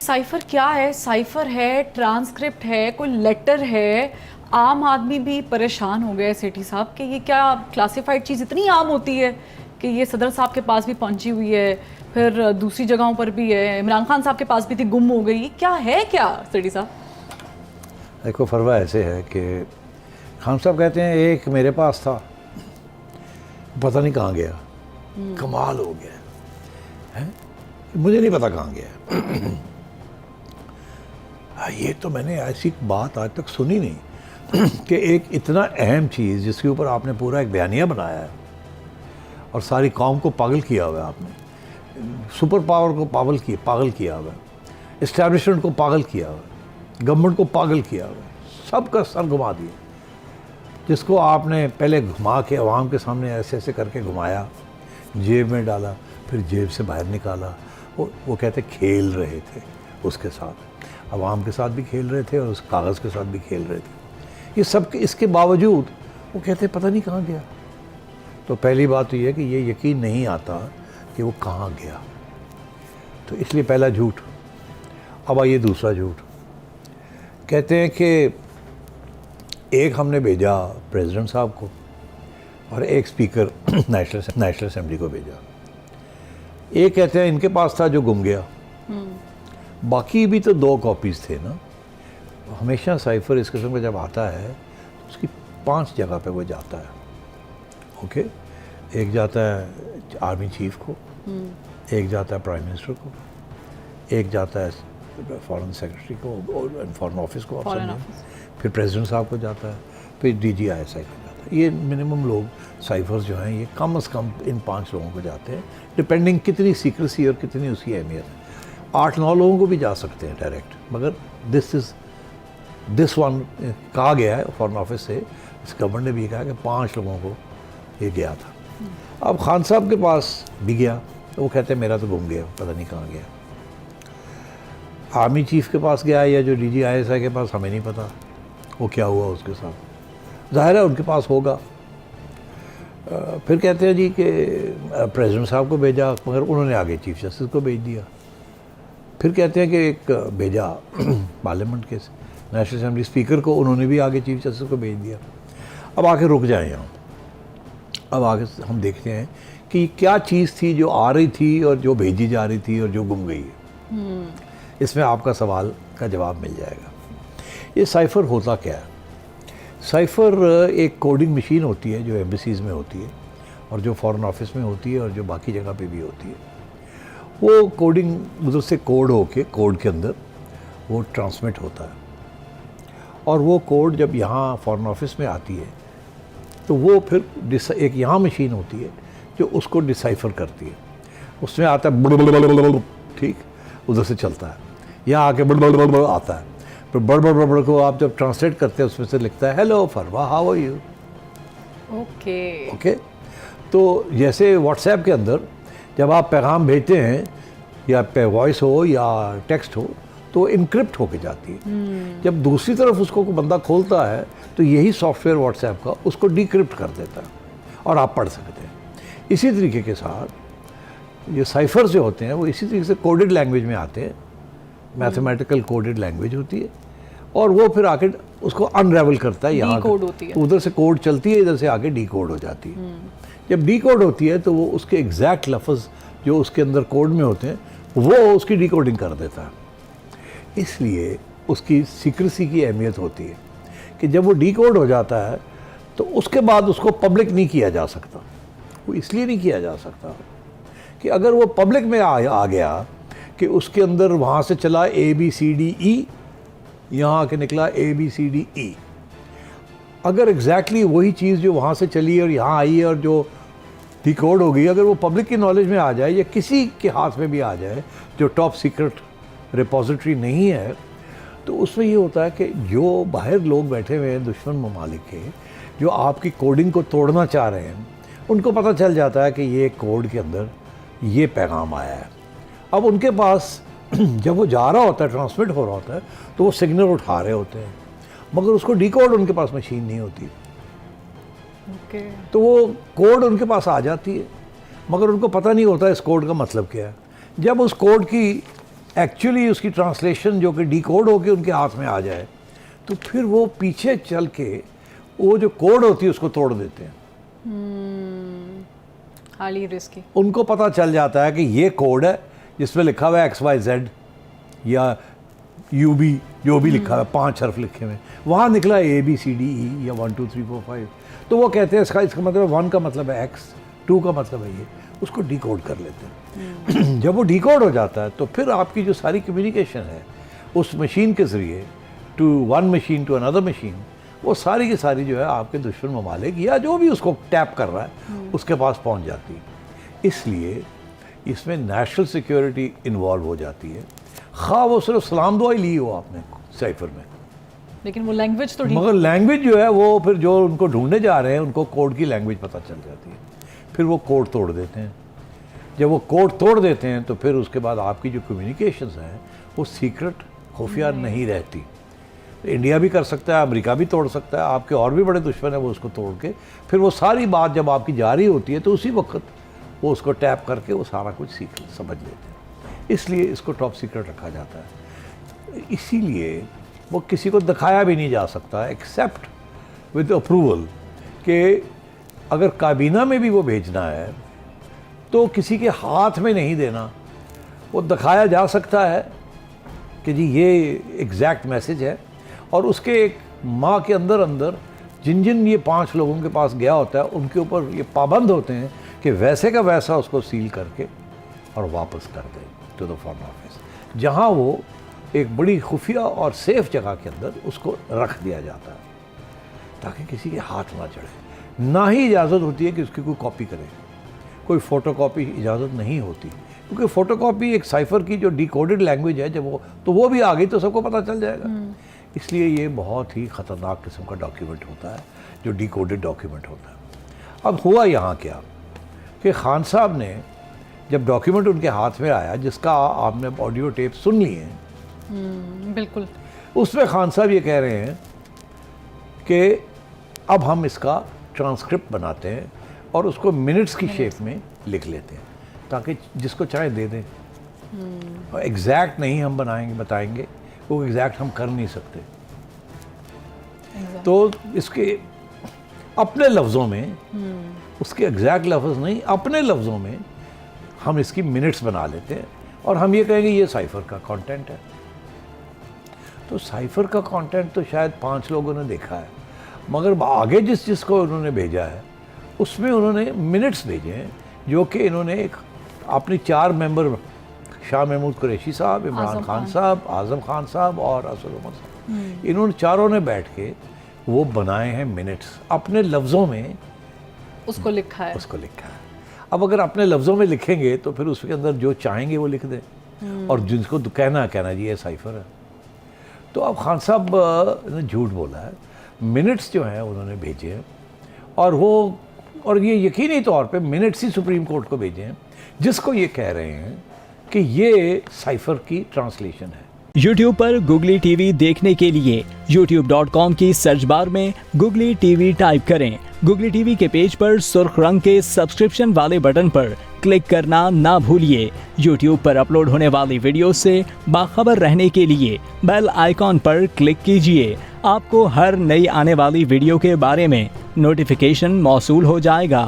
Cipher क्या है? Cipher है, ट्रांसक्रिप्ट है, कोई लेटर है। आम आदमी भी परेशान हो गया है सेठी साहब कि ये क्या क्लासिफाइड चीज़ इतनी आम होती है कि ये सदर साहब के पास भी पहुंची हुई है, फिर दूसरी जगहों पर भी है, इमरान खान साहब के पास भी थी, गुम हो गई। ये क्या है क्या सेठी साहब? देखो फरवा ऐसे है कि खान साहब कहते हैं एक मेरे पास था, पता नहीं कहाँ गया, कमाल हो गया है, मुझे नहीं पता कहाँ गया। ये तो मैंने ऐसी बात आज तक सुनी नहीं कि एक इतना अहम चीज़ जिसके ऊपर आपने पूरा एक बयानिया बनाया है और सारी कौम को पागल किया हुआ है, आपने सुपर पावर को पागल किया हुआ है, इस्टेब्लिशमेंट को पागल किया हुआ है, गवर्नमेंट को पागल किया हुआ है, सबका सर घुमा दिया। जिसको आपने पहले घुमा के अवाम के सामने ऐसे ऐसे करके घुमाया, जेब में डाला, फिर जेब से बाहर निकाला, वो कहते खेल रहे थे उसके साथ, अवाम के साथ भी खेल रहे थे और उस कागज़ के साथ भी खेल रहे थे। ये सब इसके बावजूद वो कहते पता नहीं कहाँ गया। तो पहली बात तो ये है कि ये यकीन नहीं आता कि वो कहाँ गया, तो इसलिए पहला झूठ। अब आइए दूसरा झूठ। कहते हैं कि एक हमने भेजा प्रेसिडेंट साहब को और एक स्पीकर नेशनल असेंबली को भेजा। एक कहते हैं इनके पास था जो गुम गया, बाकी भी तो 2 कॉपीज़ थे ना। हमेशा साइफर इस किस्म का जब आता है तो उसकी 5 जगह पे वो जाता है। ओके, एक जाता है आर्मी चीफ को, एक जाता है प्राइम मिनिस्टर को, एक जाता है फॉरेन सेक्रेटरी को, फॉरेन ऑफिस को, फिर प्रेसिडेंट साहब को जाता है, फिर DGISI को जाता है। ये मिनिमम लोग साइफर्स जो हैं ये कम से कम इन 5 लोगों को जाते हैं, डिपेंडिंग कितनी सीक्रेसी और कितनी उसकी अहमियत है। 8-9 लोगों को भी जा सकते हैं डायरेक्ट, मगर दिस वन कहा गया है फॉरेन ऑफिस से, इस गवर्नमेंट ने भी कहा कि 5 लोगों को ये गया था। अब खान साहब के पास भी गया, तो वो कहते हैं मेरा तो गुम गया, पता नहीं कहाँ गया। आर्मी चीफ के पास गया या जो DGISI के पास, हमें नहीं पता वो क्या हुआ उसके साथ, जाहिर है उनके पास होगा। फिर कहते हैं जी कि प्रेसिडेंट साहब को भेजा, मगर उन्होंने आगे चीफ जस्टिस को भेज दिया। फिर कहते हैं कि एक भेजा पार्लियामेंट के नेशनल असेंबली स्पीकर को, उन्होंने भी आगे चीफ जस्टिस को भेज दिया। अब आके रुक जाएं यहाँ, अब आगे हम देखते हैं कि क्या चीज़ थी जो आ रही थी और जो भेजी जा रही थी और जो गुम गई है। इसमें आपका सवाल का जवाब मिल जाएगा। ये साइफर होता क्या है? साइफर एक कोडिंग मशीन होती है जो एम्बेसीज़ में होती है और जो फॉरेन ऑफिस में होती है और जो बाकी जगह पे भी होती है। वो कोडिंग उधर से कोड होके, कोड के अंदर वो ट्रांसमिट होता है और वो कोड जब यहाँ फॉरेन ऑफिस में आती है तो वो फिर एक यहाँ मशीन होती है जो उसको डिसाइफर करती है। उसमें आता है ठीक, उधर से चलता है, यहाँ आके बड़ आता है, फिर बड़ को आप जब ट्रांसलेट करते हैं उसमें से लिखता है hello Farwa, how are you. Okay. तो जैसे व्हाट्सएप के अंदर जब आप पैगाम भेजते हैं या पे वॉइस हो या टेक्स्ट हो तो इनक्रिप्ट होके जाती है। जब दूसरी तरफ उसको कोई बंदा खोलता है तो यही सॉफ्टवेयर व्हाट्सएप का उसको डिक्रिप्ट कर देता है और आप पढ़ सकते हैं। इसी तरीके के साथ ये साइफर्स जो होते हैं वो इसी तरीके से कोडेड लैंग्वेज में आते हैं, मैथमेटिकल कोडेड लैंग्वेज होती है और वो फिर आके उसको अनरेवल करता है। यहाँ तो उधर से कोड चलती है, इधर से आके डीकोड हो जाती है। जब डीकोड होती है तो वो उसके एग्जैक्ट लफ्ज़ जो उसके अंदर कोड में होते हैं वो उसकी डीकोडिंग कर देता है। इसलिए उसकी सीक्रेसी की अहमियत होती है कि जब वो डीकोड हो जाता है तो उसके बाद उसको पब्लिक नहीं किया जा सकता। वो इसलिए नहीं किया जा सकता कि अगर वो पब्लिक में आ गया कि उसके अंदर वहाँ से चला ABCDE, यहाँ आके निकला ABCDE, अगर एग्जैक्टली वही चीज़ जो वहाँ से चली और यहाँ आई है और जो डिकोड हो गई, अगर वो पब्लिक की नॉलेज में आ जाए या किसी के हाथ में भी आ जाए जो टॉप सीक्रेट रिपोजिटरी नहीं है, तो उसमें ये होता है कि जो बाहर लोग बैठे हुए हैं दुश्मन ममालिक के, जो आपकी कोडिंग को तोड़ना चाह रहे हैं, उनको पता चल जाता है कि ये कोड के अंदर ये पैगाम आया है। अब उनके पास जब वो जा रहा होता है, ट्रांसमिट हो रहा होता है, तो वो सिग्नल उठा रहे होते हैं, मगर उसको डिकोड उनके पास मशीन नहीं होती। तो वो कोड उनके पास आ जाती है, मगर उनको पता नहीं होता इस कोड का मतलब क्या है। जब उस कोड की एक्चुअली उसकी ट्रांसलेशन जो कि डिकोड होकर उनके हाथ में आ जाए, तो फिर वो पीछे चल के वो जो कोड होती है उसको तोड़ देते हैं। Highly risky. उनको पता चल जाता है कि ये कोड है जिसमें लिखा हुआ है XYZ या UB, जो भी लिखा है 5 हर्फ लिखे हुए, वहाँ निकला ABCDE या 1 2 3 4 5, तो वो कहते हैं इसका मतलब 1 का मतलब है X, 2 का मतलब है ये, उसको डिकोड कर लेते हैं। जब वो डिकोड हो जाता है तो फिर आपकी जो सारी कम्युनिकेशन है उस मशीन के ज़रिए to one machine to another machine, वो सारी की सारी जो है आपके दुश्मन ममालिक या जो भी उसको टैप कर रहा है उसके पास पहुंच जाती है। इसलिए इसमें नेशनल सिक्योरिटी इन्वॉल्व हो जाती है, खा वो सिर्फ सलाम दुआ ही ली हो आपने साइफर में, लेकिन वो लैंग्वेज तो मगर लैंग्वेज जो है वो फिर जो उनको ढूंढने जा रहे हैं उनको कोड की लैंग्वेज पता चल जाती है, फिर वो कोड तोड़ देते हैं। जब वो कोड तोड़ देते हैं तो फिर उसके बाद आपकी जो कम्युनिकेशंस हैं वो सीक्रेट खुफिया नहीं रहती। इंडिया भी कर सकता है, अमेरिका भी तोड़ सकता है, आपके और भी बड़े दुश्मन है वो उसको तोड़ के फिर वो सारी बात जब आपकी जारी होती है तो उसी वक्त वो उसको टैप करके वो सारा कुछ समझ लेते हैं। इसलिए इसको टॉप सीक्रेट रखा जाता है। इसीलिए वो किसी को दिखाया भी नहीं जा सकता एक्सेप्ट विद अप्रूवल, कि अगर काबीना में भी वो भेजना है तो किसी के हाथ में नहीं देना, वो दिखाया जा सकता है कि जी ये एग्जैक्ट मैसेज है, और उसके एक माह के अंदर अंदर जिन जिन ये 5 लोगों के पास गया होता है उनके ऊपर ये पाबंद होते हैं कि वैसे का वैसा उसको सील करके और वापस कर दें टू द फॉरेन ऑफिस, जहाँ वो एक बड़ी खुफिया और सेफ जगह के अंदर उसको रख दिया जाता है ताकि किसी के हाथ ना चढ़े। ना ही इजाज़त होती है कि उसकी कोई कॉपी करे, कोई फ़ोटोकॉपी इजाज़त नहीं होती, क्योंकि फ़ोटोकॉपी एक साइफ़र की जो डिकोडेड लैंग्वेज है जब वो भी आ गई तो सबको पता चल जाएगा। इसलिए ये बहुत ही ख़तरनाक किस्म का डॉक्यूमेंट होता है जो डिकोडेड डॉक्यूमेंट होता है। अब हुआ यहाँ क्या कि खान साहब ने जब डॉक्यूमेंट उनके हाथ में आया, जिसका आपने ऑडियो टेप सुन लिए हैं, बिल्कुल, उसमें खान साहब ये कह रहे हैं कि अब हम इसका ट्रांसक्रिप्ट बनाते हैं और उसको मिनट्स की शेप में लिख लेते हैं ताकि जिसको चाहे दे दें। एग्जैक्ट नहीं हम बताएंगे, वो एग्जैक्ट हम कर नहीं सकते। तो इसके अपने लफ्ज़ों में, उसके एग्जैक्ट लफ्ज़ नहीं, अपने लफ्ज़ों में हम इसकी मिनट्स बना लेते हैं और हम ये कहेंगे ये साइफ़र का कंटेंट है। तो साइफ़र का कंटेंट तो शायद 5 लोगों ने देखा है, मगर आगे जिसको उन्होंने भेजा है उसमें उन्होंने मिनट्स भेजे हैं जो कि इन्होंने एक अपनी 4 मेंबर, शाह महमूद कुरैशी साहब, इमरान खान साहब, आज़म खान साहब और असद उमर साहब, इन्होंने चारों ने बैठ के वो बनाए हैं मिनट्स, अपने लफ्ज़ों में उसको लिखा है। अब अगर अपने लफ्ज़ों में लिखेंगे तो फिर उसके अंदर जो चाहेंगे वो लिख दें, और जिसको कहना जी ये साइफ़र है। तो अब खान साहब ने झूठ बोला है, मिनट्स जो हैं उन्होंने भेजे हैं, और ये यकीनी तौर पे मिनट्स ही सुप्रीम कोर्ट को भेजे हैं, जिसको ये कह रहे हैं कि ये साइफ़र की ट्रांसलेशन है। YouTube पर गुगली टीवी देखने के लिए youtube.com की सर्च बार में गुगली टीवी टाइप करें। गुगली टीवी के पेज पर सुर्ख रंग के सब्सक्रिप्शन वाले बटन पर क्लिक करना ना भूलिए। YouTube पर अपलोड होने वाली वीडियो से बाखबर रहने के लिए बेल आइकॉन पर क्लिक कीजिए। आपको हर नई आने वाली वीडियो के बारे में नोटिफिकेशन मौसूल हो जाएगा।